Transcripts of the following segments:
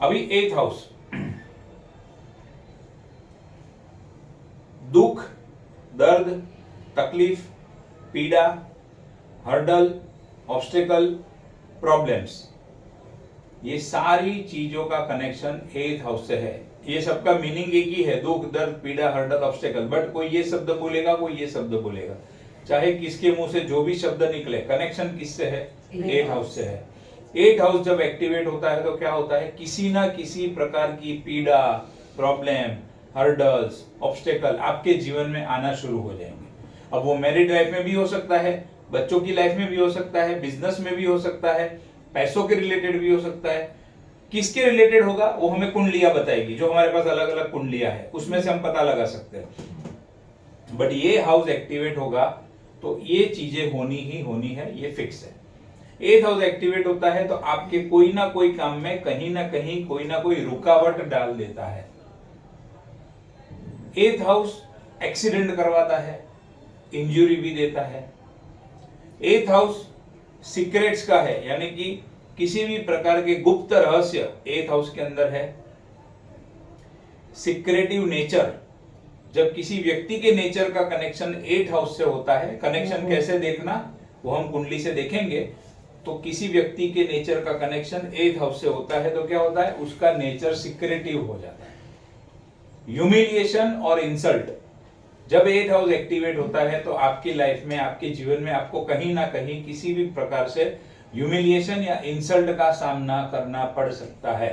अभी 8th house, दुख, दर्द, तकलीफ, पीड़ा, हर्डल, ऑब्स्टेकल, प्रॉब्लम्स, ये सारी चीजों का कनेक्शन 8th हाउस से है। ये सबका मीनिंग एक ही है, दुख, दर्द, पीड़ा, हर्डल, ऑब्स्टेकल, बट कोई ये शब्द बोलेगा, कोई ये शब्द बोलेगा, चाहे किसके मुंह से जो भी शब्द निकले, कनेक्शन किससे है? 8th हाउस से है। 8th हाउस जब एक्टिवेट होता है तो क्या होता है? किसी ना किसी प्रकार की पीड़ा, प्रॉब्लम, हर्डल्स, ऑब्स्टेकल आपके जीवन में आना शुरू हो जाएंगे। अब वो मैरिड लाइफ में भी हो सकता है, बच्चों की लाइफ में भी हो सकता है, बिजनेस में भी हो सकता है, पैसों के रिलेटेड भी हो सकता है। किसके रिलेटेड होगा वो हमें कुंडलियां बताएगी, जो हमारे पास अलग अलग कुंडलियां है उसमें से हम पता लगा सकते हैं। बट ये हाउस एक्टिवेट होगा तो ये चीजें होनी ही होनी है, ये फिक्स है। 8th हाउस एक्टिवेट होता है तो आपके कोई ना कोई काम में कहीं ना कहीं कोई ना कोई रुकावट डाल देता है। 8th हाउस एक्सीडेंट करवाता है, इंजरी भी देता है। 8th हाउस सीक्रेट्स का है, यानी कि किसी भी प्रकार के गुप्त रहस्य 8th हाउस के अंदर है। सीक्रेटिव नेचर, जब किसी व्यक्ति के नेचर का कनेक्शन 8th हाउस से होता है, कनेक्शन कैसे देखना वो हम कुंडली से देखेंगे, तो किसी व्यक्ति के नेचर का कनेक्शन 8th हाउस से होता है तो क्या होता है? उसका नेचर सीक्रेटिव हो जाता है। ह्यूमिलिएशन और इंसल्ट, जब 8th हाउस एक्टिवेट होता है तो आपकी लाइफ में, आपके जीवन में आपको कहीं ना कहीं किसी भी प्रकार से ह्यूमिलिएशन या इंसल्ट का सामना करना पड़ सकता है।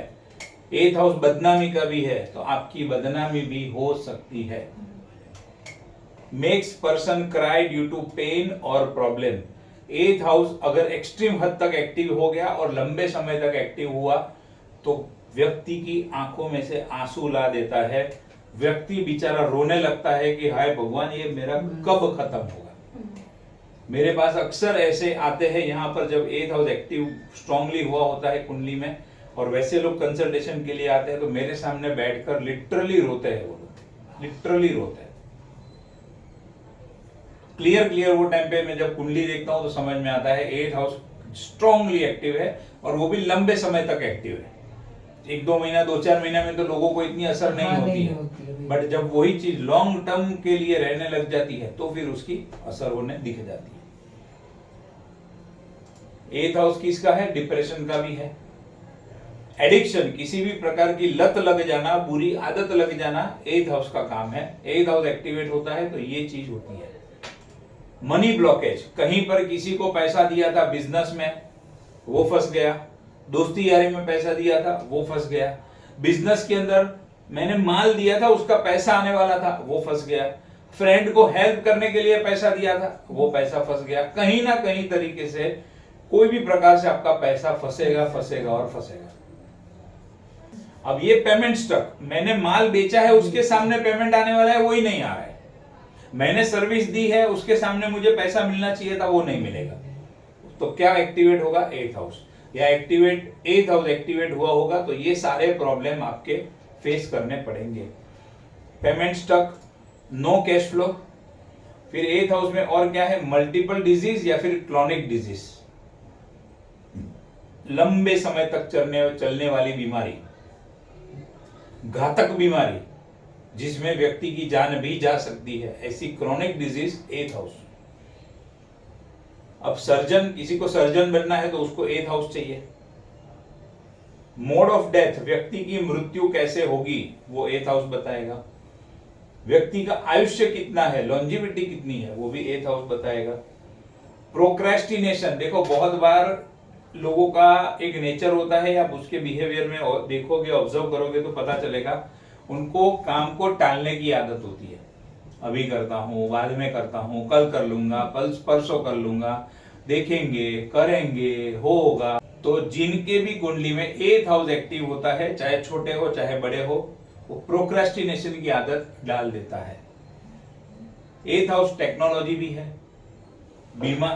8th हाउस बदनामी का भी है तो आपकी बदनामी भी हो सकती है। Makes person cry due to pain और प्रॉब्लम, 8th हाउस अगर एक्सट्रीम हद तक एक्टिव हो गया और लंबे समय तक एक्टिव हुआ तो व्यक्ति की आंखों में से आंसू ला देता है। व्यक्ति बेचारा रोने लगता है कि हाय भगवान, ये मेरा कब खत्म होगा। मेरे पास अक्सर ऐसे आते हैं यहाँ पर, जब 8th हाउस एक्टिव स्ट्रांगली हुआ होता है कुंडली में, और वैसे लोग कंसल्टेशन के लिए आते हैं तो मेरे सामने बैठकर लिटरली रोते हैं। वो लोग लिटरली रोते हैं। क्लियर वो टाइम पे मैं जब कुंडली देखता हूं तो समझ में आता है 8th हाउस स्ट्रांगली एक्टिव है, और वो भी लंबे समय तक एक्टिव है। 1-2 महीना, 2-4 महीना में तो लोगों को इतनी असर नहीं होती है, बट जब वही चीज लॉन्ग टर्म के लिए रहने लग जाती है तो फिर उसकी असर होने दिख जाती है। 8th हाउस किसका है? डिप्रेशन का भी है। एडिक्शन, किसी भी प्रकार की लत लग जाना, बुरी आदत लग जाना 8th हाउस का काम है। 8th हाउस एक्टिवेट होता है तो ये चीज होती है। मनी ब्लॉकेज, कहीं पर किसी को पैसा दिया था बिजनेस में, वो फंस गया। दोस्ती यारी में पैसा दिया था, वो फंस गया। बिजनेस के अंदर मैंने माल दिया था, उसका पैसा आने वाला था, वो फंस गया। फ्रेंड को हेल्प करने के लिए पैसा दिया था, वो पैसा फंस गया। कहीं ना कहीं तरीके से कोई भी प्रकार से आपका पैसा फंसेगा और फंसेगा। अब ये पेमेंट स्टक, मैंने माल बेचा है, उसके सामने पेमेंट आने वाला है, वो ही नहीं आ रहा है। मैंने सर्विस दी है, उसके सामने मुझे पैसा मिलना चाहिए था, वो नहीं मिलेगा। तो क्या एक्टिवेट होगा? 8th house. या 8th हाउस एक्टिवेट हुआ होगा तो ये सारे प्रॉब्लम आपके फेस करने पड़ेंगे। Payment stuck, no cash flow. फिर 8th हाउस में और क्या है? मल्टीपल डिजीज या फिर क्रोनिक डिजीज, लंबे समय तक चलने वाली बीमारी, घातक बीमारी जिसमें व्यक्ति की जान भी जा सकती है, ऐसी क्रोनिक डिजीज 8th हाउस। अब सर्जन, किसी को सर्जन बनना है तो उसको 8th हाउस चाहिए। मोड ऑफ डेथ, व्यक्ति की मृत्यु कैसे होगी वो 8th हाउस बताएगा। व्यक्ति का आयुष्य कितना है, लॉन्जिविटी कितनी है, वो भी 8th हाउस बताएगा। प्रोक्रेस्टिनेशन, देखो बहुत बार लोगों का एक नेचर होता है, आप उसके बिहेवियर में देखोगे, ऑब्जर्व करोगे तो पता चलेगा, उनको काम को टालने की आदत होती है। अभी करता हूं, बाद में करता हूं, कल कर लूंगा, परसों कर लूंगा, देखेंगे, करेंगे, होगा। तो जिनके भी कुंडली में 8th हाउस एक्टिव होता है, चाहे छोटे हो चाहे बड़े हो, वो प्रोक्रेस्टिनेशन की आदत डाल देता है। 8th हाउस टेक्नोलॉजी भी है, बीमा,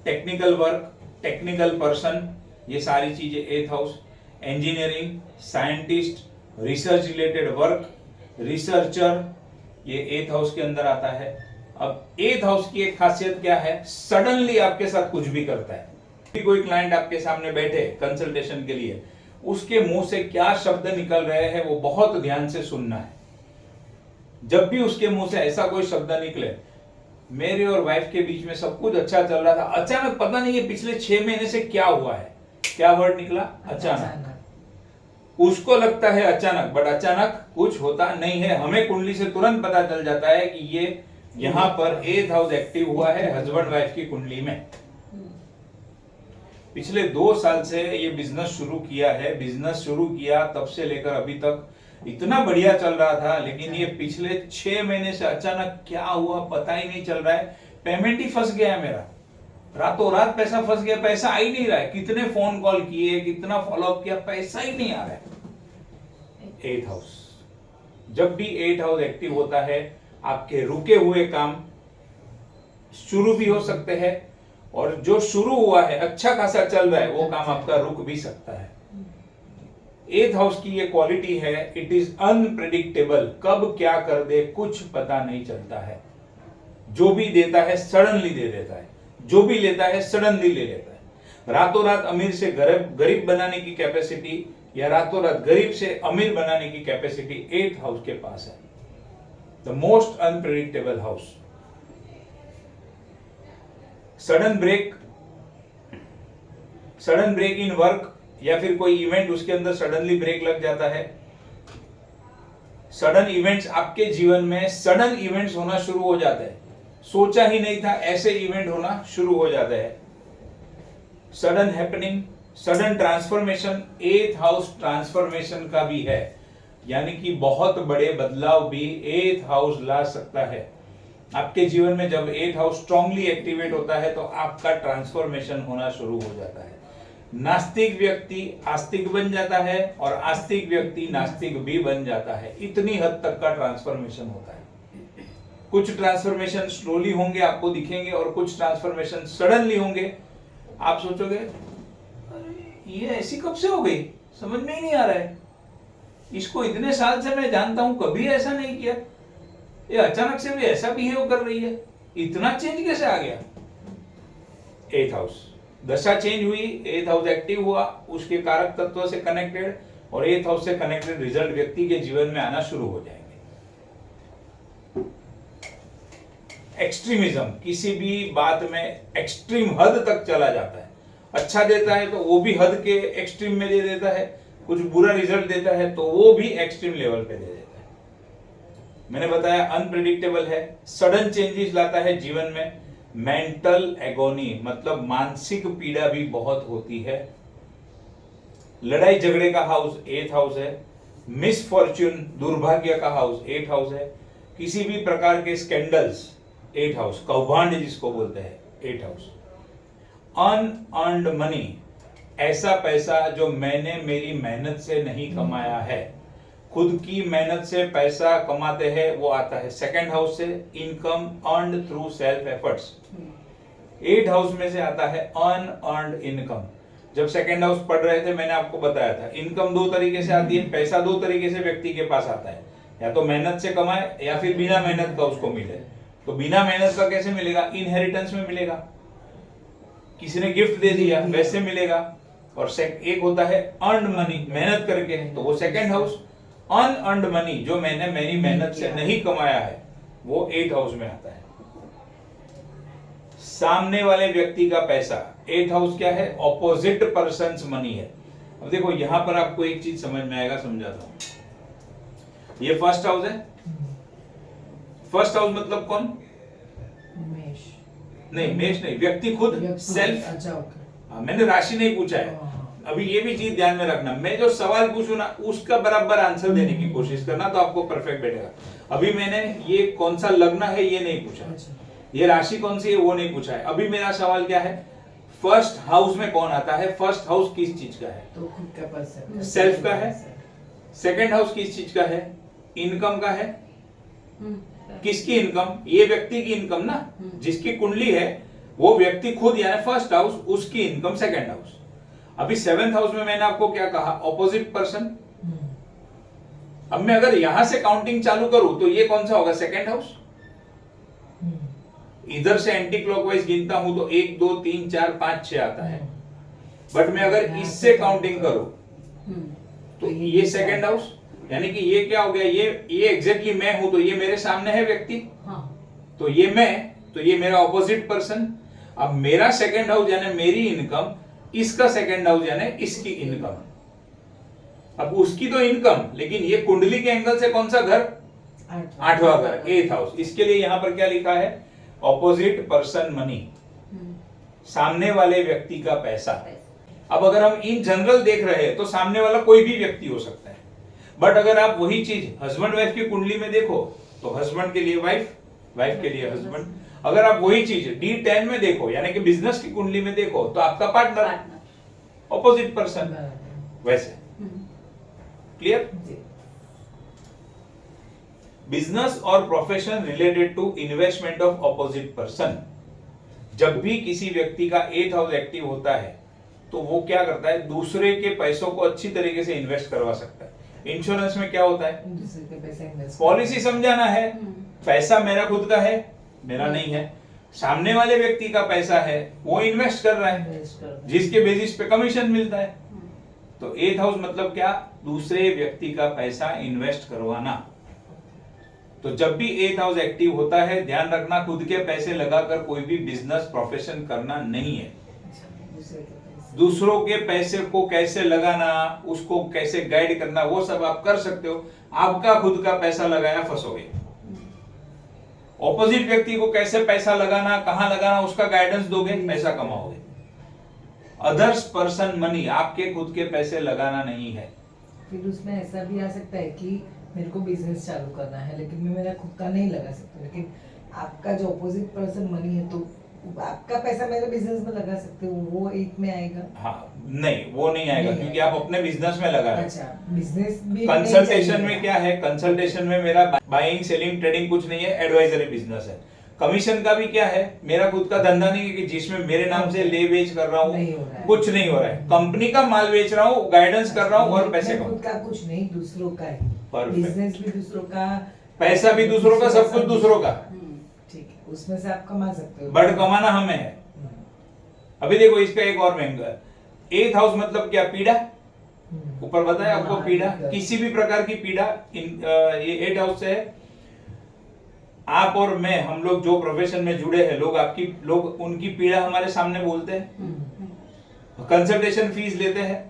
टेक्निकल वर्क, टेक्निकल पर्सन, ये सारी चीजें 8th house. Engineering, scientist, research related work, researcher, ये 8th हाउस के अंदर आता है। अब 8th हाउस की एक खासियत क्या है? सडनली आपके साथ कुछ भी करता है। कोई क्लाइंट आपके सामने बैठे कंसल्टेशन के लिए, उसके मुंह से क्या शब्द निकल रहे हैं वो बहुत ध्यान से सुनना है। जब भी उसके मुंह से ऐसा कोई शब्द निकले, मेरे और वाइफ के बीच में सब कुछ अच्छा चल रहा था, अचानक पता नहीं ये पिछले 6 महीने से क्या हुआ है, क्या वर्ड निकला? अचानक। उसको लगता है अचानक, बट अचानक कुछ होता नहीं है। हमें कुंडली से तुरंत पता चल जाता है कि ये यहाँ पर 8th हाउस एक्टिव हुआ है हस्बैंड वाइफ की कुंडली में। पिछले 2 साल से ये बिजनेस शुरू किया है, बिजनेस शुरू किया तब से लेकर अभी तक इतना बढ़िया चल रहा था, लेकिन ये पिछले 6 महीने से अचानक क्या हुआ पता ही नहीं चल रहा है। पेमेंट ही फंस गया है मेरा, रातों रात पैसा फंस गया, पैसा आ ही नहीं रहा है। कितने फोन कॉल किए, कितना फॉलोअप किया, पैसा ही नहीं आ रहा है। 8th हाउस, जब भी 8th हाउस एक्टिव होता है आपके रुके हुए काम शुरू भी हो सकते हैं, और जो शुरू हुआ है अच्छा खासा चल रहा है वो काम आपका रुक भी सकता है। 8th हाउस की ये क्वालिटी है, इट इज अनप्रेडिक्टेबल। कब क्या कर दे कुछ पता नहीं चलता है। जो भी देता है सडनली दे देता है, जो भी लेता है सडनली ले लेता है। रातों रात अमीर से गरीब बनाने की कैपेसिटी या रातों रात गरीब से अमीर बनाने की कैपेसिटी 8th हाउस के पास है। The most unpredictable house. Sudden break in work, या फिर कोई इवेंट उसके अंदर सडनली ब्रेक लग जाता है। सडन इवेंट्स आपके जीवन में, सडन इवेंट्स होना शुरू हो जाते हैं। सोचा ही नहीं था ऐसे इवेंट होना शुरू हो जाते हैं। Sudden happening, sudden transformation 8th house transformation का भी है, यानी कि बहुत बड़े बदलाव भी 8th हाउस ला सकता है आपके जीवन में। जब 8th हाउस स्ट्रांगली एक्टिवेट होता है तो आपका ट्रांसफॉर्मेशन होना शुरू हो जाता है। नास्तिक व्यक्ति आस्तिक बन जाता है और आस्तिक व्यक्ति नास्तिक भी बन जाता है। इतनी हद तक का ट्रांसफॉर्मेशन होता है। कुछ ट्रांसफॉर्मेशन स्लोली होंगे, आपको दिखेंगे, और कुछ ट्रांसफॉर्मेशन सडनली होंगे। आप सोचोगे ये ऐसी कब से हो गई, समझ में ही नहीं आ रहा है। इसको इतने साल से मैं जानता हूं, कभी ऐसा नहीं किया, ये अचानक से भी ऐसा बिहेव कर रही है, इतना चेंज कैसे आ गया। 8th हाउस, दशा चेंज हुई, 8th हाउस एक्टिव हुआ, उसके कारक तत्वों से कनेक्टेड और 8th हाउस से कनेक्टेड रिजल्ट व्यक्ति के जीवन में आना शुरू हो जाएंगे। एक्सट्रीमिज्म, किसी भी बात में एक्सट्रीम हद तक चला जाता है। अच्छा देता है तो वो भी हद के एक्सट्रीम में दे देता है, कुछ बुरा रिजल्ट देता है तो वो भी एक्सट्रीम लेवल पे दे देता है। मैंने बताया अनप्रेडिक्टेबल है, सडन चेंजेस लाता है जीवन में। मेंटल एगोनी मतलब मानसिक पीड़ा भी बहुत होती है। लड़ाई झगड़े का हाउस 8th हाउस है। मिसफॉर्च्यून, दुर्भाग्य का हाउस 8th हाउस है। किसी भी प्रकार के स्कैंडल्स 8th हाउस, कौभांड जिसको बोलते हैं 8th हाउस। अनअर्न्ड मनी, ऐसा पैसा जो मैंने मेरी मेहनत से नहीं कमाया है, खुद की मेहनत से पैसा कमाते हैं वो आता है 2nd हाउस से। Income earned through self efforts 8th house में से आता है अनअर्न्ड इनकम। जब 2nd हाउस पढ़ रहे थे मैंने आपको बताया था इनकम 2 तरीके से आती है, पैसा 2 तरीके से व्यक्ति के पास आता है, या तो मेहनत से कमाए या फिर बिना मेहनत का उसको मिले। तो बिना मेहनत का कैसे मिलेगा? इनहेरिटेंस में मिलेगा, किसी ने गिफ्ट दे दिया वैसे मिलेगा। और एक होता है अर्न्ड मनी, मेहनत करके, तो वो 2nd हाउस। अनअर्न्ड मनी जो मैंने मेरी मेहनत से नहीं कमाया है वो 8th हाउस में आता है। सामने वाले व्यक्ति का पैसा 8th हाउस क्या है? ऑपोजिट पर्सन्स मनी है। अब देखो यहां पर आपको एक चीज समझ में आएगा, समझाता हूं। ये 1st हाउस है। 1st हाउस मतलब कौन? मेष नहीं, मेष नहीं, व्यक्ति खुद, सेल्फ। अच्छा, ओके। मैंने राशि नहीं पूछा है। अभी ये भी चीज ध्यान में रखना, मैं जो सवाल पूछूं ना उसका बराबर आंसर देने की कोशिश करना, तो आपको परफेक्ट बैठेगा। अभी मैंने ये कौन सा लग्न है ये नहीं पूछा, ये राशि कौन सी है वो नहीं पूछा है। अभी मेरा सवाल क्या है? 1st हाउस में कौन आता है? 1st हाउस किस चीज का है? तो खुद का पैसा, सेल्फ का है। 2nd हाउस किस चीज का है? इनकम का है। किसकी इनकम? ये व्यक्ति की इनकम ना, जिसकी कुंडली है वो व्यक्ति खुद, यानी 1st हाउस, उसकी इनकम 2nd हाउस। अभी 7th हाउस में मैंने आपको क्या कहा? Opposite person. अब मैं अगर यहां से काउंटिंग चालू करूं तो ये कौन सा होगा? 2nd house. इधर से एंटी क्लॉकवाइज गिनता हूं तो 1 2 3 4 5 6 आता है। बट मैं अगर इससे काउंटिंग करूं तो ये सेकंड हाउस, यानी कि ये क्या हो गया, ये एग्जैक्टली मैं हूं, तो ये मेरे सामने है व्यक्ति, तो ये मैं, तो ये मेरा ऑपोजिट पर्सन। अब मेरा सेकंड हाउस यानी मेरी इनकम, इसका सेकंड हाउस यानी इसकी इनकम। अब उसकी तो इनकम, लेकिन ये कुंडली के एंगल से कौन सा घर, 8वां घर, 8th हाउस। इसके लिए यहां पर क्या लिखा है, ऑपोजिट पर्सन मनी, सामने वाले व्यक्ति का पैसा। अब अगर हम इन जनरल देख रहे हैं तो सामने वाला कोई भी व्यक्ति हो सकता है, बट अगर आप वही चीज हस्बैंड वाइफ की कुंडली में देखो तो हस्बैंड के लिए वाइफ, वाइफ के लिए हस्बैंड। अगर आप वही चीज D10 में देखो यानी कि बिजनेस की कुंडली में देखो तो आपका पार्टनर, ऑपोजिट पर्सन। वैसे क्लियर। बिजनेस और profession related to investment of opposite person. जब भी किसी व्यक्ति का 8th हाउस एक्टिव होता है तो वो क्या करता है, दूसरे के पैसों को अच्छी तरीके से इन्वेस्ट करवा सकता है। इंश्योरेंस में क्या होता है, दूसरे के पैसे इन्वेस्ट, पॉलिसी समझाना है, पैसा मेरा खुद का है, मेरा नहीं है, सामने वाले व्यक्ति का पैसा है, वो इन्वेस्ट कर रहा है, जिसके बेसिस पे कमीशन मिलता है। तो 8th हाउस मतलब क्या, दूसरे व्यक्ति का पैसा इन्वेस्ट करवाना। तो जब भी 8th हाउस एक्टिव होता है, ध्यान रखना खुद के पैसे लगाकर कोई भी बिजनेस प्रोफेशन करना नहीं है। दूसरों के पैसे को कैसे लगाना, उसको कैसे गाइड करना, वो सब आप कर सकते हो। आपका खुद का पैसा लगाया फंसोगे। ऑपोजिट व्यक्ति को कैसे पैसा लगाना, कहां लगाना, उसका गाइडेंस दोगे, पैसा कमाओगे। अदर्स पर्सन मनी, आपके खुद के पैसे लगाना नहीं है। फिर उसमें ऐसा भी आ सकता है कि मेरे को बिजनेस चालू करना है लेकिन मैं मेरा खुद का नहीं लगा सकती, लेकिन आपका जो ऑपोजिट पर्सन मनी है तो आपका पैसा मेरे बिजनेस में लगा सकते हो, वो एक में आएगा। हाँ नहीं, वो नहीं आएगा नहीं क्योंकि आप अपने बिजनेस में लगा रहे हो। अच्छा, बिजनेस भी कंसल्टेशन में क्या है, कंसल्टेशन में मेरा बाइंग सेलिंग ट्रेडिंग कुछ नहीं है, एडवाइजरी बिजनेस है। कमीशन का भी क्या है, मेरा खुद का धंधा नहीं है कि जिसमें मेरे नाम से ले बेच कर रहा हूँ, कुछ नहीं हो रहा है। कंपनी का माल बेच रहा हूँ, गाइडेंस कर रहा हूँ और पैसे खुद का कुछ नहीं, दूसरों का ही। Perfect. बिजनेस भी दूसरों का, पैसा भी दूसरों का, सब कुछ दूसरों का। ठीक है, उसमें से आप कमा सकते हो, बट कमाना हमें है। अभी देखो इसका एक और एंगल, 8th हाउस मतलब क्या, पीड़ा। ऊपर बताया आपको, पीड़ा, किसी भी प्रकार की पीड़ा ये 8th हाउस से है। आप और मैं, हम लोग जो प्रोफेशन में जुड़े हैं, लोग उनकी पीड़ा हमारे सामने बोलते हैं, कंसल्टेशन फीस लेते हैं,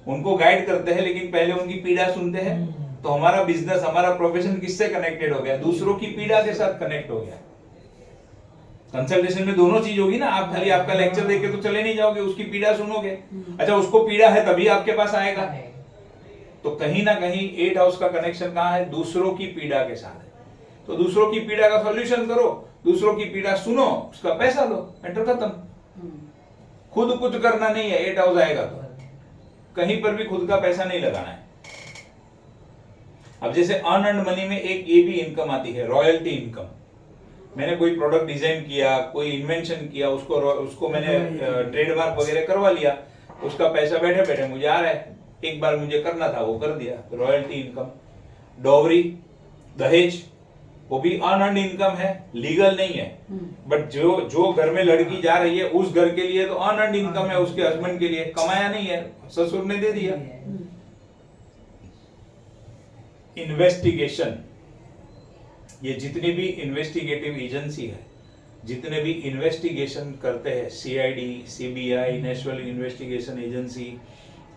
उनको गाइड करते हैं, लेकिन पहले उनकी पीड़ा सुनते हैं। तो हमारा बिजनेस, हमारा प्रोफेशन किससे कनेक्टेड हो गया, दूसरों की पीड़ा के साथ कनेक्ट हो गया। कंसल्टेशन में दोनों चीज होगी ना, आप खाली आपका लेक्चर देख के तो चले नहीं जाओगे, उसकी पीड़ा सुनोगे। अच्छा, उसको पीड़ा है तभी आपके पास आएगा। तो कहीं ना कहीं 8th हाउस का कनेक्शन कहाँ है, दूसरों की पीड़ा के साथ है। तो दूसरों की पीड़ा का सॉल्यूशन करो, दूसरों की पीड़ा सुनो, उसका पैसा लो, मैटर खत्म। खुद कुछ करना नहीं है, 8th हाउस आएगा तो कहीं पर भी खुद का पैसा नहीं लगाना है। अब जैसे अर्नड मनी में एक ये भी इनकम आती है, रॉयल्टी इनकम। मैंने कोई प्रोडक्ट डिजाइन किया, कोई इन्वेंशन किया, उसको मैंने ट्रेडमार्क वगैरह करवा लिया, उसका पैसा बैठे बैठे मुझे आ रहा है। एक बार मुझे करना था, वो कर दिया, रॉयल्टी इनकम। डॉवरी, दहेज, वो भी अनअर्न्ड इनकम है, लीगल नहीं है, बट जो घर में लड़की जा रही है उस घर के लिए तो अनअर्न्ड इनकम है, उसके हस्बैंड के लिए, कमाया नहीं है, ससुर ने दे दिया। इन्वेस्टिगेशन, ये जितनी भी इन्वेस्टिगेटिव एजेंसी है, जितने भी इन्वेस्टिगेशन करते हैं, CID, CBI, national investigation agency,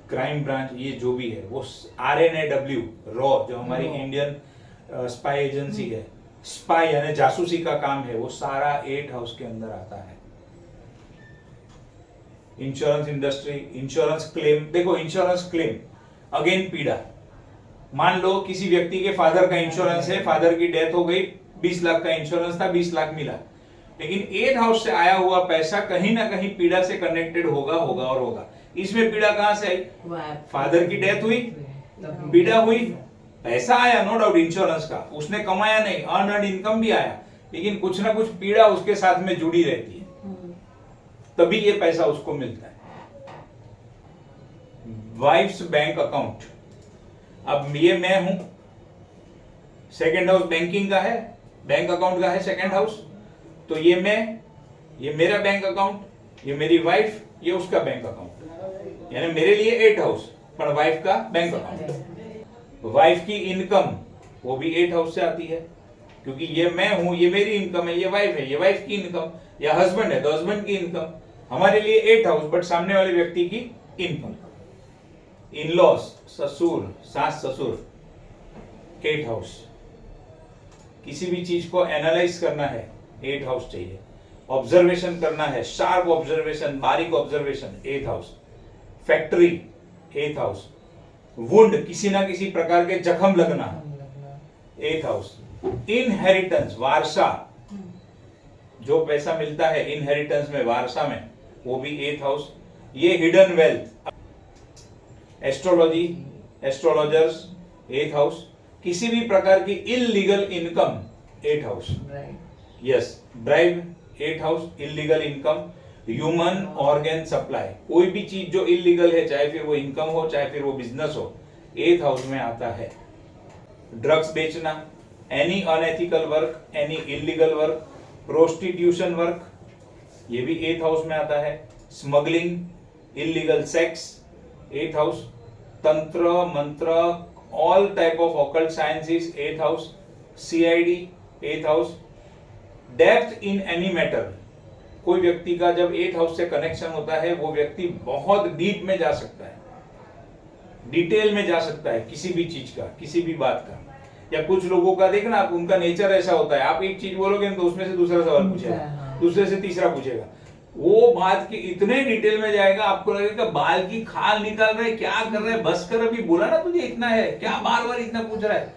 crime branch, ये जो भी है, वो RNAW, रॉ, जो हमारी इंडियन स्पाई एजेंसी है, स्पाई यानी जासूसी का काम है, वो सारा 8th हाउस के अंदर आता है। इंश्योरेंस इंडस्ट्री, इंश्योरेंस क्लेम, देखो इंश्योरेंस क्लेम, अगेन पीड़ा। मान लो किसी व्यक्ति के फादर का इंश्योरेंस है, फादर की डेथ हो गई, 20 लाख का इंश्योरेंस था, 20 लाख मिला, लेकिन 8th हाउस से आया हुआ पैसा कहीं ना कहीं पीड़ा से कनेक्टेड होगा। इसमें पीड़ा कहां से आई, फादर की डेथ हुई, पीड़ा हुई, पैसा आया नो डाउट इंश्योरेंस का, उसने कमाया नहीं, अर्नड इनकम भी आया, लेकिन कुछ ना कुछ पीड़ा उसके साथ में जुड़ी रहती है, तभी ये पैसा उसको मिलता है। वाइफ्स बैंक अकाउंट, अब ये मैं हूं, सेकंड हाउस बैंकिंग का है, बैंक अकाउंट का है सेकंड हाउस, तो ये मैं, ये मेरा बैंक अकाउंट, ये मेरी वाइफ, ये उसका बैंक अकाउंट, यानी मेरे लिए 8th हाउस, पर वाइफ का बैंक अकाउंट। वाइफ की इनकम वो भी 8th हाउस से आती है, क्योंकि ये मैं हूं, ये मेरी इनकम है, ये वाइफ है, ये वाइफ की इनकम, या हस्बैंड है तो हस्बैंड की इनकम। हमारे लिए 8th हाउस, बट सामने वाले व्यक्ति की इनकम। इन लॉस, ससुर, सास ससुर, 8th हाउस। किसी भी चीज को एनालाइज करना है 8th हाउस चाहिए। ऑब्जर्वेशन करना है, शार्प ऑब्जर्वेशन, बारीक observation, 8th house. Factory, 8th house. Wound, किसी ना किसी प्रकार के जख्म लगना, 8th हाउस। इनहेरिटेंस, वारसा, जो पैसा मिलता है इनहेरिटेंस में, वारसा में, वो भी 8th हाउस। ये hidden wealth, astrology, astrologers, 8th house. किसी भी प्रकार की illegal income, 8th house. Yes, bribe, 8th house, illegal income. Human organ supply, कोई भी चीज जो इलीगल है, चाहे फिर वो इनकम हो, चाहे फिर वो बिजनेस हो, 8th हाउस में आता है। ड्रग्स बेचना, any unethical work, any illegal work, prostitution work, ये भी 8th हाउस में आता है। Smuggling, illegal sex, 8th house. तंत्र मंत्र, all type of occult sciences, 8th house. CID, 8th house. Depth in any matter, कोई व्यक्ति का जब 8th हाउस से कनेक्शन होता है, वो व्यक्ति बहुत डीप में जा सकता है, डिटेल में जा सकता है किसी भी चीज का, किसी भी बात का। या कुछ लोगों का देखना आप, उनका नेचर ऐसा होता है, आप एक चीज बोलोगे तो उसमें से दूसरा सवाल पूछेगा, दूसरे से तीसरा पूछेगा, वो बात की इतने डिटेल में जाएगा, आपको लगेगा बाल की खाल निकाल रहे, क्या कर रहे, बस कर, अभी बोला ना तुझे इतना है, क्या बार बार इतना पूछ रहा है।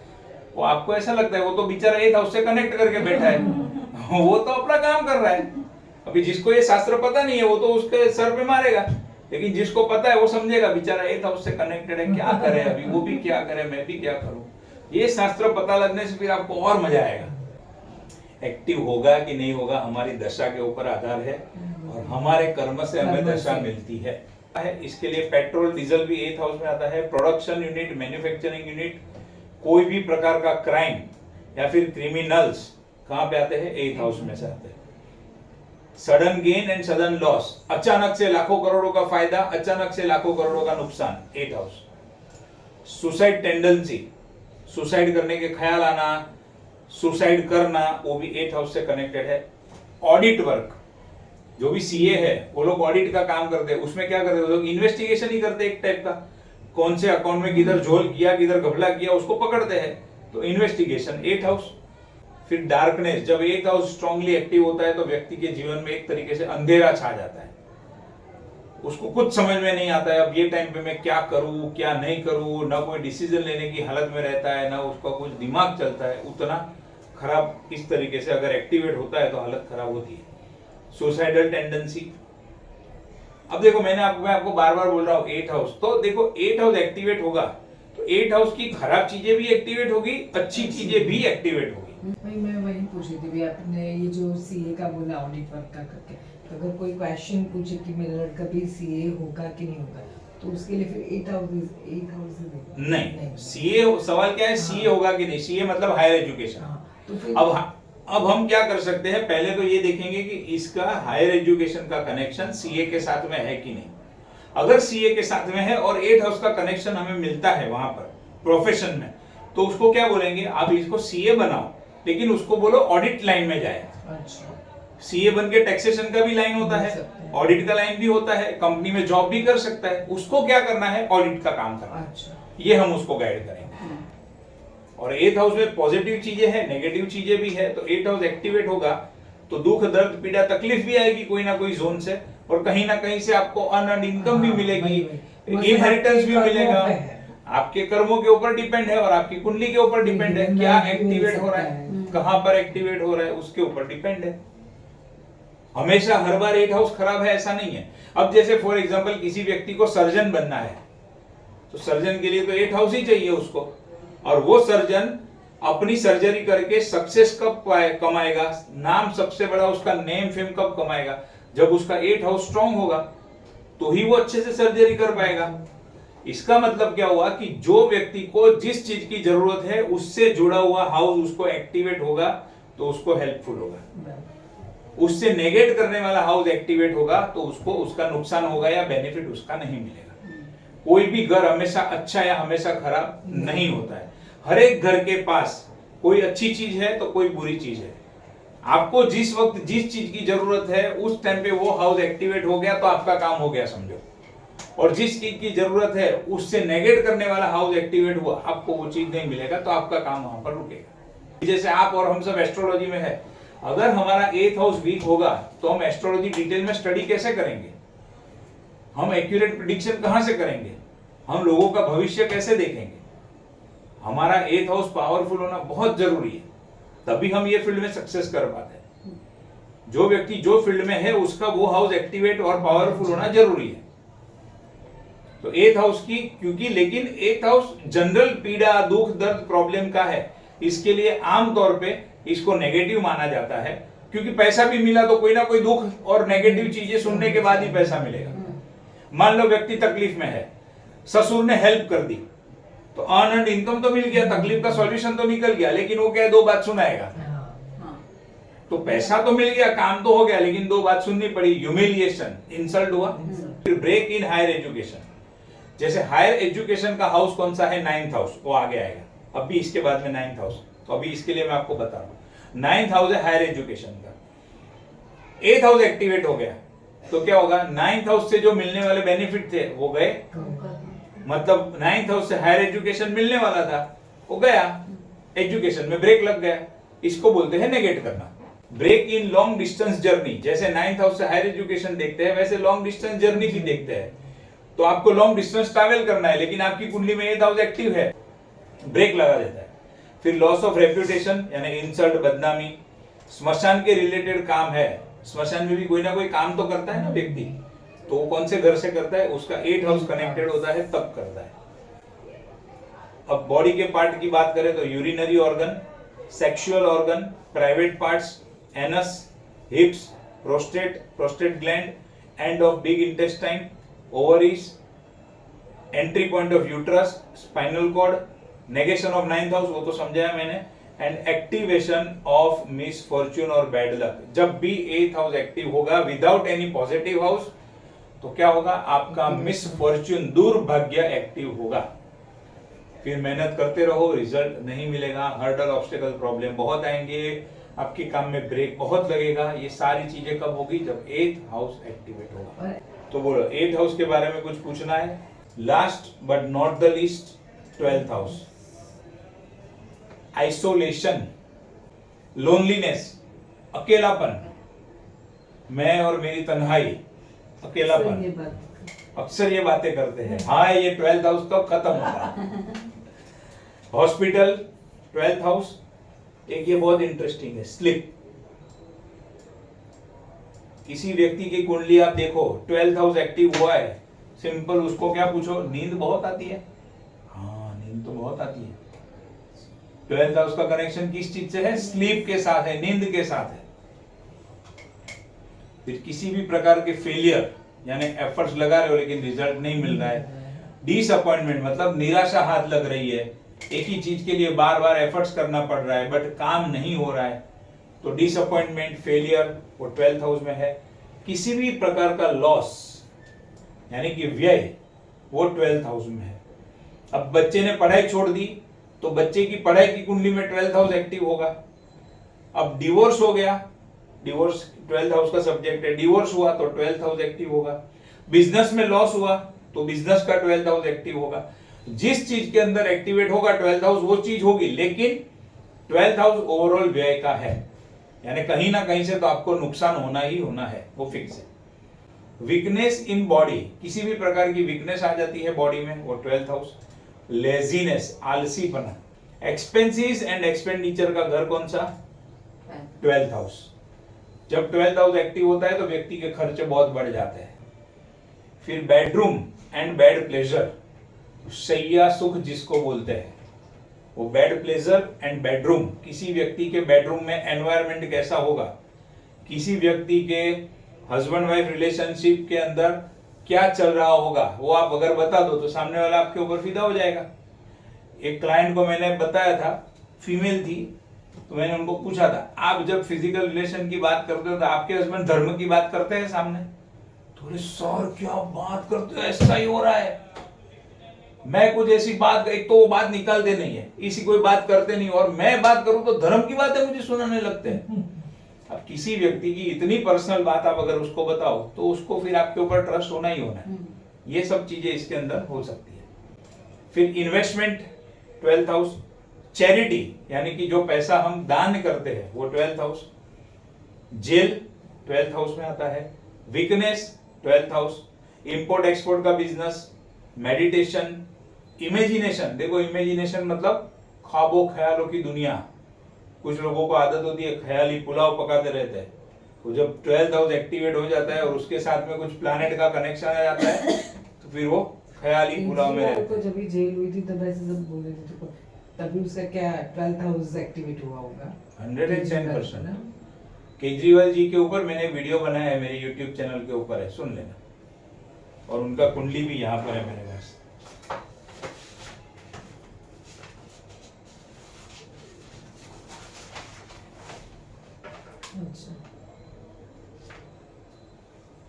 वो आपको ऐसा लगता है वो तो बेचारा 8th हाउस से कनेक्ट करके बैठा है, वो तो अपना काम कर रहा है। अभी जिसको ये शास्त्र पता नहीं है वो तो उसके सर पे मारेगा, लेकिन जिसको पता है वो समझेगा बेचारा 8th हाउस से कनेक्टेड है, क्या करे अभी, वो भी क्या करे, मैं भी क्या करूं। ये शास्त्र पता लगने से फिर आपको और मजा आएगा। एक्टिव होगा कि नहीं होगा हमारी दशा के ऊपर आधार है, और हमारे कर्म से हमें दशा मिलती है। इसके लिए पेट्रोल डीजल भी 8th हाउस में आता है। प्रोडक्शन यूनिट, मैन्युफैक्चरिंग यूनिट, कोई भी प्रकार का क्राइम या फिर क्रिमिनल्स कहां पे आते हैं, 8th हाउस में से आते हैं। Sudden gain and sudden loss, अचानक से लाखों करोड़ों का फायदा, अचानक से लाखों करोड़ों का नुकसान, 8th house. Suicide tendency, suicide करने के ख्याल आना, सुसाइड करना, वो भी 8th हाउस से कनेक्टेड है। ऑडिट वर्क, जो भी CA है वो लोग ऑडिट का काम करते हैं, उसमें क्या करते हैं, वो लोग इन्वेस्टिगेशन ही करते हैं एक टाइप का, कौन से अकाउंट में किधर झोल किया, किधर घपला किया, उसको पकड़ते हैं, तो इन्वेस्टिगेशन, 8th हाउस। फिर डार्कनेस, जब 8th हाउस स्ट्रांगली एक्टिव होता है तो व्यक्ति के जीवन में एक तरीके से अंधेरा छा जाता है, उसको कुछ समझ में नहीं आता है, अब ये टाइम पे मैं क्या करूं क्या नहीं करूं, ना कोई डिसीजन लेने की हालत में रहता है, ना उसका कुछ दिमाग चलता है, उतना खराब इस तरीके से अगर एक्टिवेट होता है तो हालत खराब होती है। सुसाइडल टेंडेंसी, अब देखो मैं आपको बार बार बोल रहा हूँ 8th हाउस, तो देखो 8th हाउस एक्टिवेट होगा तो 8th हाउस की खराब चीजें भी एक्टिवेट होगी, अच्छी चीजें भी एक्टिवेट होगी। भाई मैं वही पूछ रही थी भी, आपने ये जो CA का बोला ऑडिट वर्क का करके, तो अगर कोई क्वेश्चन पूछे कि मेरा लड़का भी CA होगा कि नहीं होगा, तो उसके लिए फिर 8th हाउस नहीं, CA सवाल क्या है, CA होगा कि नहीं, CA मतलब हायर एजुकेशन। तो फिर अब हम क्या कर सकते हैं, पहले तो ये देखेंगे कि इसका हायर एजुकेशन का कनेक्शन CA के साथ में है कि नहीं। अगर CA के साथ में है और 8th हाउस का कनेक्शन हमें मिलता है वहां पर प्रोफेशन में, तो उसको क्या बोलेंगे, आप इसको CA बनाओ, लेकिन उसको बोलो ऑडिट लाइन में जाए। अच्छा, CA बन के टैक्सेशन का भी लाइन होता है, ऑडिट का लाइन भी होता है, कंपनी में जॉब भी कर सकता है, उसको क्या करना है, ऑडिट का काम करना है। अच्छा, ये हम उसको गाइड करेंगे। और 8th हाउस में पॉजिटिव चीजें हैं, नेगेटिव चीजें भी है, तो 8th हाउस एक्टिवेट होगा तो दुख दर्द पीड़ा तकलीफ भी आएगी कोई ना कोई जोन से, और कहीं ना कहीं से आपको अनअर्न्ड इनकम भी मिलेगी, इनहेरिटेंस भी मिलेगा। आपके कर्मों के ऊपर डिपेंड है और आपकी कुंडली के ऊपर डिपेंड है, क्या एक्टिवेट हो रहा है, कहां पर एक्टिवेट हो रहा है, उसके ऊपर डिपेंड है। हमेशा हर बार 8th हाउस खराब है ऐसा नहीं है। अब जैसे फॉर एग्जांपल किसी व्यक्ति को सर्जन बनना है, तो सर्जन के लिए तो 8th हाउस ही चाहिए उसको, और वो सर्जन अपनी सर्जरी करके सक्सेस कब कमाएगा, नाम सबसे बड़ा उसका नेम फेम कब कमाएगा, जब उसका 8th हाउस स्ट्रांग होगा, तो ही वो अच्छे से सर्जरी कर पाएगा। इसका मतलब क्या हुआ कि जो व्यक्ति को जिस चीज की जरूरत है उससे जुड़ा हुआ हाउस उसको एक्टिवेट होगा तो उसको हेल्पफुल होगा, उससे नेगेट करने वाला हाउस एक्टिवेट होगा तो उसको उसका नुकसान होगा या बेनिफिट उसका नहीं मिलेगा। कोई भी घर हमेशा अच्छा या हमेशा खराब नहीं होता है। हर एक घर के पास कोई अच्छी चीज है तो कोई बुरी चीज है। आपको जिस वक्त जिस चीज की जरूरत है उस टाइम पे वो हाउस एक्टिवेट हो गया तो आपका काम हो गया समझो, और जिस चीज की जरूरत है उससे नेगेट करने वाला हाउस एक्टिवेट हुआ, आपको वो चीज नहीं मिलेगा तो आपका काम वहां पर रुकेगा। जैसे आप और हम सब एस्ट्रोलॉजी में है, अगर हमारा 8th हाउस वीक होगा तो हम एस्ट्रोलॉजी डिटेल में स्टडी कैसे करेंगे, हम एक्यूरेट प्रिडिक्शन कहां से करेंगे, हम लोगों का भविष्य कैसे देखेंगे। हमारा 8th हाउस पावरफुल होना बहुत जरूरी है, तभी हम ये फील्ड में सक्सेस कर पाते हैं। जो व्यक्ति जो फील्ड में है उसका वो हाउस एक्टिवेट और पावरफुल होना जरूरी है। तो 8th हाउस की, क्योंकि लेकिन 8th हाउस जनरल पीड़ा दुख दर्द प्रॉब्लम का है, इसके लिए आमतौर पे इसको नेगेटिव माना जाता है, क्योंकि पैसा भी मिला तो कोई ना कोई दुख और नेगेटिव चीजें सुनने के बाद ही पैसा मिलेगा। मान लो व्यक्ति तकलीफ में है, ससुर ने हेल्प कर दी तो अर्न इनकम तो मिल गया, तकलीफ का सॉल्यूशन तो निकल गया, लेकिन वो क्या 2 बात सुनाएगा। तो पैसा तो मिल गया, काम तो हो गया, लेकिन 2 बात सुननी पड़ी, ह्यूमिलिएशन, इंसल्ट हुआ। फिर ब्रेक इन हायर एजुकेशन, जैसे हायर एजुकेशन का हाउस कौन सा है, 9th हाउस, वो आगे आएगा अभी इसके बाद में 9th हाउस, तो अभी इसके लिए मैं आपको बता रहा हूं। 9th हाउस है हायर एजुकेशन का, 8th हाउस एक्टिवेट हो गया तो क्या होगा, 9th हाउस से जो मिलने वाले बेनिफिट थे वो गए, मतलब 9th हाउस से हायर एजुकेशन मिलने वाला था वो गया, एजुकेशन में ब्रेक लग गया, इसको बोलते हैं नेगेट करना। Break in long distance journey, जैसे 9th हाउस से हायर एजुकेशन देखते हैं वैसे लॉन्ग डिस्टेंस जर्नी भी देखते हैं, तो आपको लॉन्ग डिस्टेंस ट्रैवल करना है, लेकिन आपकी कुंडली में 8th हाउस एक्टिव है, ब्रेक लगा देता है। फिर लॉस ऑफ रेप्यूटेशन यानी इंसल्ट, बदनामी, स्मशान के रिलेटेड काम है, स्मशान में भी कोई ना कोई काम तो करता है ना व्यक्ति, तो वो कौन से घर से करता है, उसका 8th हाउस कनेक्टेड होता है तब करता है। अब बॉडी के पार्ट की बात करें तो urinary organ, sexual organ, private parts, anus, hips, prostate, prostate gland, end of big intestine, ovaries, entry point of uterus, spinal cord, negation of 9th house वो तो समझाया मैंने, एंड एक्टिवेशन ऑफ मिसफॉर्च्यून और bad luck. जब भी 8th house active होगा without any positive house तो क्या होगा, आपका मिसफॉर्च्यून, दुर्भाग्य एक्टिव होगा। फिर मेहनत करते रहो, रिजल्ट नहीं मिलेगा, हर्डल ऑब्स्टेकल प्रॉब्लम बहुत आएंगे, आपके काम में ब्रेक बहुत लगेगा। ये सारी चीजें कब होगी, जब 8th हाउस एक्टिवेट होगा। तो बोलो 8th हाउस के बारे में कुछ पूछना है। Last but not the least, 12th house, isolation, loneliness, अकेलापन, मैं और मेरी तन्हाई, अकेलापन, अक्सर ये बातें करते हैं। हाँ, ये 12th हाउस कब खत्म होगा। हॉस्पिटल, 12th हाउस, एक ये बहुत इंटरेस्टिंग है, स्लिप। किसी व्यक्ति की कुंडली आप देखो 12th हाउस एक्टिव हुआ है, सिंपल उसको क्या पूछो, नींद बहुत आती है, हाँ नींद तो बहुत आती है। 12th हाउस का कनेक्शन किस चीज से है, स्लीप के साथ है, नींद के साथ है। फिर किसी भी प्रकार के फेलियर यानी एफर्ट्स लगा रहे हो लेकिन रिजल्ट नहीं मिल रहा है, डिसअपॉइंटमेंट मतलब निराशा हाथ लग रही है, एक ही चीज के लिए बार बार एफर्ट्स करना पड़ रहा है बट काम नहीं हो रहा है, तो डिसअपॉइंटमेंट, फेलियर वो 12th हाउस में है। किसी भी प्रकार का लॉस यानी कि व्यय वो 12th हाउस में है। अब बच्चे ने पढ़ाई छोड़ दी तो बच्चे की पढ़ाई की कुंडली में 12th हाउस एक्टिव होगा। अब डिवोर्स हो गया, डिवोर्स 12th हाउस का सब्जेक्ट है, डिवोर्स हुआ तो 12th हाउस एक्टिव होगा। बिजनेस में लॉस हुआ तो बिजनेस का 12th हाउस एक्टिव होगा। जिस चीज के अंदर एक्टिवेट होगा 12th हाउस वो चीज होगी, लेकिन 12th हाउस ओवरऑल व्यय का है, यानी कहीं ना कहीं से तो आपको नुकसान होना ही होना है, वो फिक्स है। वीकनेस इन बॉडी, किसी भी प्रकार की वीकनेस आ जाती है बॉडी में, वो 12th हाउस। लेजीनेस, आलसीपना। एक्सपेंसेस एंड एक्सपेंडिचर का घर कौन सा, 12th हाउस। जब 12th हाउस एक्टिव होता है तो व्यक्ति के खर्चे बहुत बढ़ जाते हैं। फिर बेडरूम एंड बेड प्लेजर, शैया सुख जिसको बोलते हैं, वो बेड प्लेजर एंड बेडरूम। किसी व्यक्ति के बेडरूम में एनवायरनमेंट कैसा होगा, किसी व्यक्ति के हस्बैंड वाइफ रिलेशनशिप के अंदर क्या चल रहा होगा, वो आप अगर बता दो तो सामने वाला आपके ऊपर फिदा हो जाएगा। एक क्लाइंट को मैंने बताया था, फीमेल थी, तो मैंने उनको पूछा था आप जब फिजिकल रिलेशन की बात करते हो तो आपके हस्बैंड धर्म की बात करते हैं सामने? थोड़े सर क्या बात करते हो, ऐसा ही हो रहा है। मैं कुछ ऐसी बात, एक तो वो बात निकालते नहीं है, इसी कोई बात करते नहीं, और मैं बात करूं तो धर्म की बातें मुझे सुनाने लगते हैं। अब किसी व्यक्ति की इतनी पर्सनल बात आप अगर उसको बताओ तो उसको फिर आपके ऊपर ट्रस्ट होना ही होना है। ये सब चीजें इसके अंदर हो सकती है। फिर इन्वेस्टमेंट 12th हाउस, चैरिटी यानी कि जो पैसा हम दान करते हैं वो 12th house, jail 12th house में आता है, weakness 12th house, import export का बिजनेस, मेडिटेशन, इमेजिनेशन। देखो इमेजिनेशन मतलब ख्वाबों ख्यालों की दुनिया। कुछ लोगों को आदत होती है ख्याली पुलाव पकाते रहते हैं, तो जब 12th हाउस एक्टिवेट हो जाता है और उसके साथ में कुछ प्लैनेट का कनेक्शन आ जाता है तो फिर वो ख्याली पुलाव में रहते तो हैं। जब भी जेल हुई थी तब ऐसे सब बोल रहे थे, तो तभी उसका क्या 12th हाउस एक्टिवेट हुआ होगा 110%। केजरीवाल जी के ऊपर मैंने वीडियो बनाया है, मेरे यूट्यूब चैनल के ऊपर है, सुन लेना। और उनका कुंडली भी यहाँ पर है मेरे पास। अच्छा,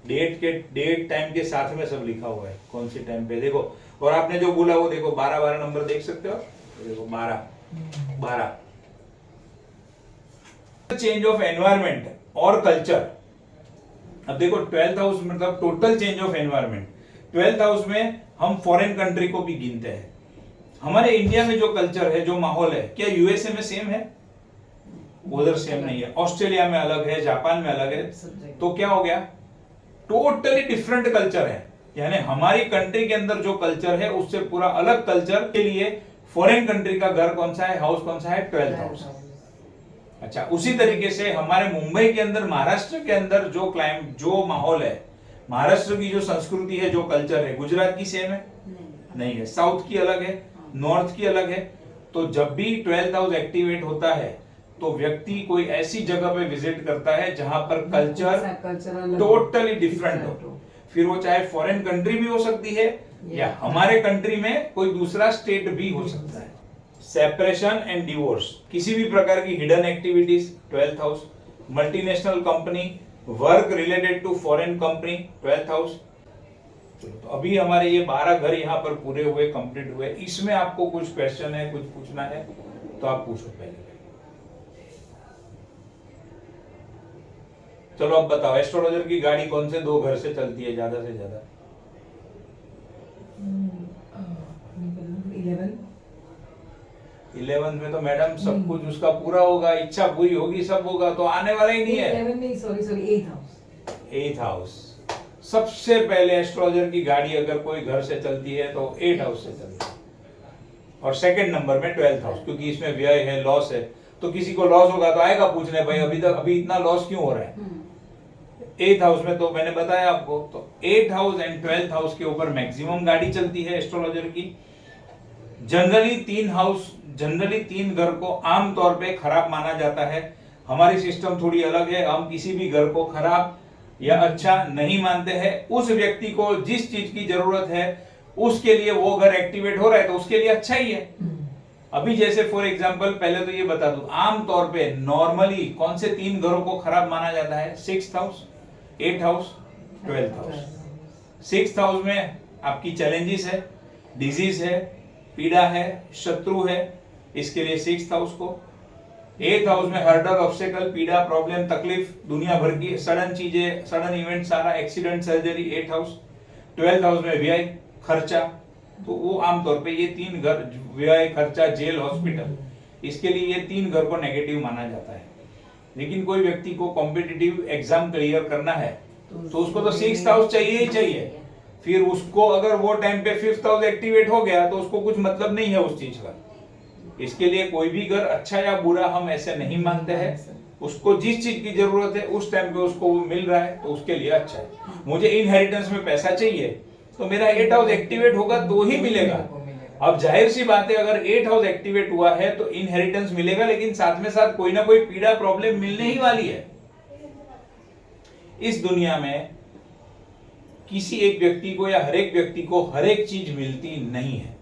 डेट टाइम के साथ में सब लिखा हुआ है, कौन सी टाइम पे देखो। और आपने जो बोला वो देखो 12 नंबर देख सकते हो, तो देखो 12। चेंज ऑफ एनवायरमेंट और कल्चर। अब देखो 12th हाउस मतलब total change of environment. 12th house में हम फॉरेन कंट्री को भी गिनते हैं। हमारे इंडिया में जो कल्चर है, जो माहौल है, क्या यूएसए में सेम है? उधर सेम नहीं है। ऑस्ट्रेलिया में अलग है, जापान में अलग है। तो क्या हो गया, टोटली डिफरेंट कल्चर है। यानी हमारी कंट्री के अंदर जो कल्चर है उससे पूरा अलग कल्चर के लिए फॉरेन कंट्री का घर कौन सा है, हाउस कौन सा है, 12th हाउस। अच्छा, उसी तरीके से हमारे मुंबई के अंदर, महाराष्ट्र के अंदर जो माहौल है, महाराष्ट्र की जो संस्कृति है, जो कल्चर है, गुजरात की सेम है? नहीं है। साउथ की अलग है, नॉर्थ की अलग है। तो जब भी 12th हाउस एक्टिवेट होता है तो व्यक्ति कोई ऐसी जगह पे विजिट करता है जहां पर कल्चर टोटली डिफरेंट हो। फिर वो चाहे फॉरेन कंट्री भी हो सकती है या हमारे कंट्री में कोई दूसरा स्टेट भी हो सकता है। सेपरेशन एंड डिवोर्स, किसी भी प्रकार की hidden activities 12th house, multinational company, work related to foreign company 12th house. तो अभी हमारे ये 12 घर यहाँ पर पूरे हुए, कंप्लीट हुए। इसमें आपको कुछ क्वेश्चन है, कुछ पूछना है तो आप पूछो पहले। चलो अब बताओ, एस्ट्रोलॉजर की गाड़ी कौन से 2 घर से चलती है ज्यादा से ज्यादा? 11 में तो मैडम सब कुछ उसका पूरा होगा, इच्छा पूरी होगी, सब होगा, तो आने वाला ही नहीं है। 11 नहीं, sorry 8th house. 8th house सबसे पहले एस्ट्रोलॉजर की गाड़ी अगर कोई घर से चलती है तो 8th हाउस से चलती है। और सेकंड नंबर में 12th हाउस, क्योंकि इसमें व्यय है, लॉस है। तो किसी को लॉस होगा तो आएगा पूछने, भाई अभी इतना लॉस क्यों हो रहा है? 8th हाउस में तो मैंने बताया आपको। तो 8th house and 12th house के ऊपर मैक्सिमम गाड़ी चलती है एस्ट्रोलॉजर की। जनरली 3 घर को आमतौर पे खराब माना जाता है। हमारी सिस्टम थोड़ी अलग है, हम किसी भी घर को खराब या अच्छा नहीं मानते हैं। उस व्यक्ति को जिस चीज की जरूरत है उसके लिए वो घर एक्टिवेट हो रहा है तो उसके लिए अच्छा ही है। अभी जैसे फॉर एग्जांपल, पहले तो ये बता दूं, आमतौर पे नॉर्मली कौन से 3 घरों को खराब माना जाता है? 6th house, 8th house, 12th house. 6th house में आपकी चैलेंजेस है, डिजीज है, पीड़ा है, शत्रु है, इसके लिए 6th हाउस को। 8th हाउस में हर्डल, ऑब्स्टेकल, पीड़ा, प्रॉब्लम, तकलीफ, दुनिया भर की सडन चीजें, सडन इवेंट, सारा accident, surgery 8th house. 12th house में व्यय, खर्चा, तो वो आमतौर पे ये 3 घर, व्यय, खर्चा, जेल, हॉस्पिटल, इसके लिए ये 3 घर को नेगेटिव माना जाता है। लेकिन कोई व्यक्ति को कॉम्पिटिटिव एग्जाम क्लियर करना है तो उसको तो 6th हाउस चाहिए ही चाहिए। फिर उसको अगर वो टाइम पे 5th हाउस एक्टिवेट हो गया तो उसको कुछ मतलब नहीं है उस चीज का। इसके लिए कोई भी घर अच्छा या बुरा हम ऐसे नहीं मानते हैं। उसको जिस चीज की जरूरत है उस टाइम पे उसको वो मिल रहा है तो उसके लिए अच्छा है। मुझे इनहेरिटेंस में पैसा चाहिए तो मेरा 8th हाउस एक्टिवेट होगा तो ही मिलेगा। अब जाहिर सी बात है, अगर 8th हाउस एक्टिवेट हुआ है तो इनहेरिटेंस मिलेगा, लेकिन साथ में साथ कोई ना कोई पीड़ा, प्रॉब्लम मिलने ही वाली है। इस दुनिया में किसी एक व्यक्ति को या हर एक व्यक्ति को हर एक चीज मिलती नहीं है।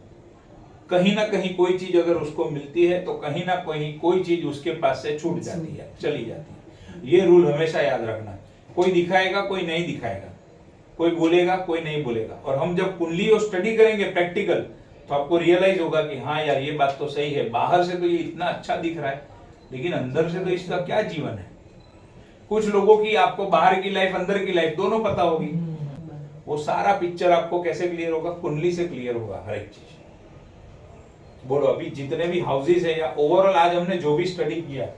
कहीं ना कहीं कोई चीज अगर उसको मिलती है तो कहीं ना कहीं कोई चीज उसके पास से छूट जाती है, चली जाती है। ये रूल हमेशा याद रखना। कोई दिखाएगा, कोई नहीं दिखाएगा, कोई बोलेगा, कोई नहीं बोलेगा। और हम जब कुंडली और स्टडी करेंगे प्रैक्टिकल, तो तो आपको रियलाइज होगा कि हाँ यार ये बात तो सही है, बाहर से तो ये इतना अच्छा दिख रहा है लेकिन अंदर से तो इसका क्या जीवन है। कुछ लोगों की आपको बाहर की लाइफ अंदर की लाइफ दोनों पता होगी, वो सारा पिक्चर आपको कैसे क्लियर होगा, कुंडली से क्लियर होगा हर एक चीज। बोलो अभी जितने भी हाउसेस है या ओवरऑल आज हमने जो भी स्टडी किया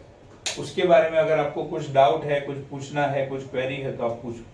उसके बारे में अगर आपको कुछ डाउट है, कुछ पूछना है, कुछ क्वेरी है तो आप पूछो।